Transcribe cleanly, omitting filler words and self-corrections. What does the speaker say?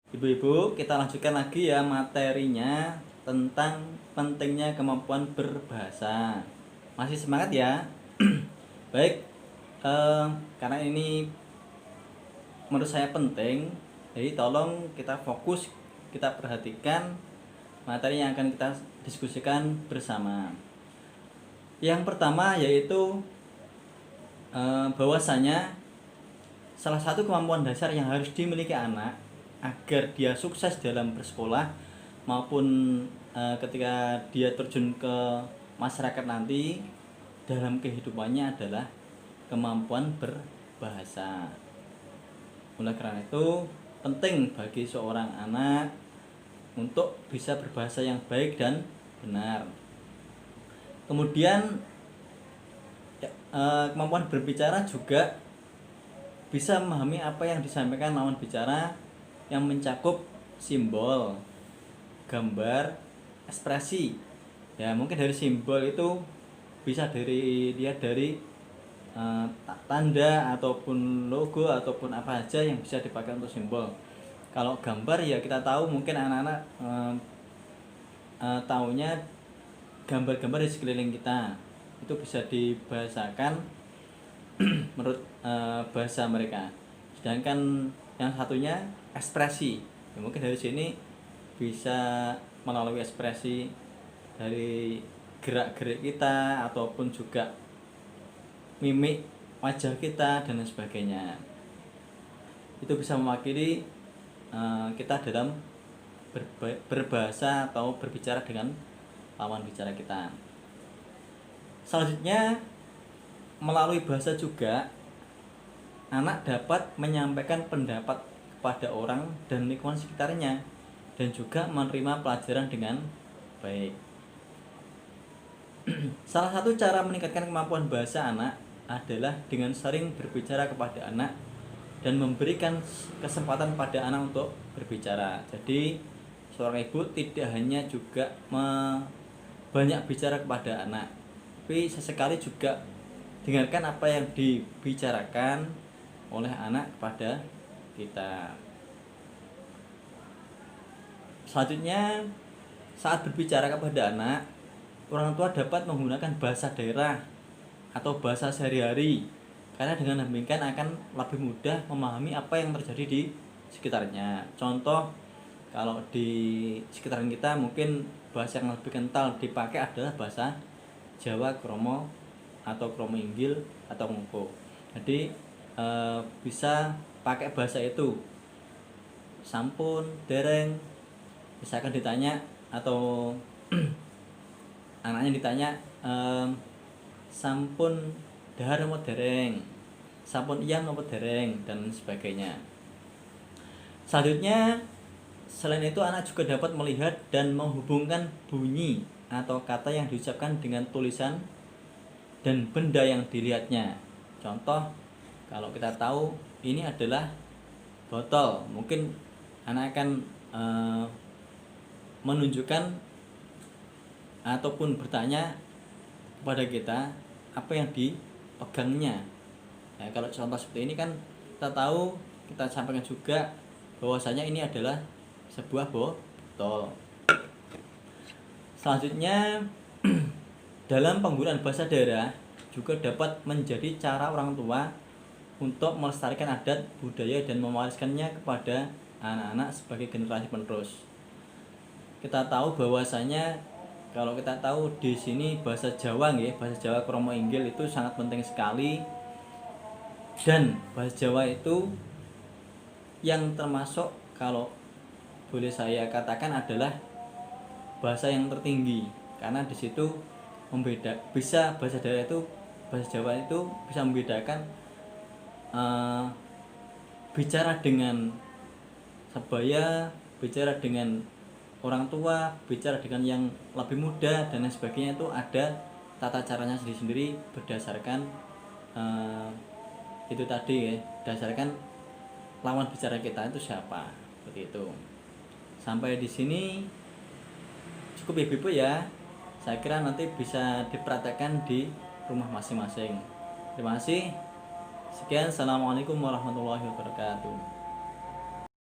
Ibu-ibu, kita lanjutkan lagi ya materinya tentang pentingnya kemampuan berbahasa. Masih semangat ya? Baik, karena ini menurut saya penting, jadi tolong kita fokus, kita perhatikan materi yang akan kita diskusikan bersama. Yang pertama yaitu bahwasanya salah satu kemampuan dasar yang harus dimiliki anak agar dia sukses dalam bersekolah maupun ketika dia terjun ke masyarakat nanti dalam kehidupannya adalah kemampuan berbahasa. Oleh karena itu penting bagi seorang anak untuk bisa berbahasa yang baik dan benar. Kemudian kemampuan berbicara juga bisa memahami apa yang disampaikan lawan bicara yang mencakup simbol, gambar, ekspresi. Ya, mungkin dari simbol itu bisa dilihat dari tanda ataupun logo ataupun apa aja yang bisa dipakai untuk simbol. Kalau gambar ya kita tahu mungkin anak-anak taunya gambar-gambar di sekeliling kita itu bisa dibahasakan menurut bahasa mereka. Sedangkan yang satunya ekspresi, ya, mungkin dari sini bisa melalui ekspresi dari gerak-gerik kita ataupun juga mimik wajah kita dan sebagainya. Itu bisa mewakili kita dalam berbahasa atau berbicara dengan lawan bicara kita. Selanjutnya, melalui bahasa juga anak dapat menyampaikan pendapat kepada orang dan lingkungan sekitarnya dan juga menerima pelajaran dengan baik. Salah satu cara meningkatkan kemampuan bahasa anak adalah dengan sering berbicara kepada anak dan memberikan kesempatan pada anak untuk berbicara. Jadi seorang ibu tidak hanya juga banyak bicara kepada anak, tapi sesekali juga dengarkan apa yang dibicarakan oleh anak kepada kita. Selanjutnya, saat berbicara kepada anak, orang tua dapat menggunakan bahasa daerah atau bahasa sehari-hari, karena dengan demikian akan lebih mudah memahami apa yang terjadi di sekitarnya. Contoh, kalau di sekitaran kita mungkin bahasa yang lebih kental dipakai adalah bahasa Jawa Kromo atau Kromo Inggil atau Ngoko. Jadi bisa pakai bahasa itu. Sampun, dereng, misalkan ditanya atau anaknya ditanya sampun dahar mau dereng, sampun iya mau dereng, dan sebagainya. Selanjutnya, selain itu anak juga dapat melihat dan menghubungkan bunyi atau kata yang diucapkan dengan tulisan dan benda yang dilihatnya. Contoh, kalau kita tahu ini adalah botol, mungkin anak akan menunjukkan ataupun bertanya kepada kita apa yang dipegangnya. Nah, kalau contoh seperti ini kan kita tahu, kita sampaikan juga bahwasanya ini adalah sebuah botol. Selanjutnya, dalam penggunaan bahasa daerah juga dapat menjadi cara orang tua untuk melestarikan adat, budaya, dan mewariskannya kepada anak-anak sebagai generasi penerus. Kita tahu bahwasanya kalau kita tahu di sini bahasa Jawa bahasa Jawa Kromo Inggil itu sangat penting sekali, dan bahasa Jawa itu yang termasuk, kalau boleh saya katakan, adalah bahasa yang tertinggi, karena di situ bisa bahasa Jawa itu bisa membedakan bicara dengan sebaya, bicara dengan orang tua, bicara dengan yang lebih muda, dan lain sebagainya. Itu ada tata caranya sendiri-sendiri berdasarkan itu tadi berdasarkan lawan bicara kita itu siapa, seperti itu. Sampai di sini cukup ya Ibu ya. Saya kira nanti bisa dipraktekkan di rumah masing-masing. Terima kasih. Sekian, assalamualaikum warahmatullahi wabarakatuh.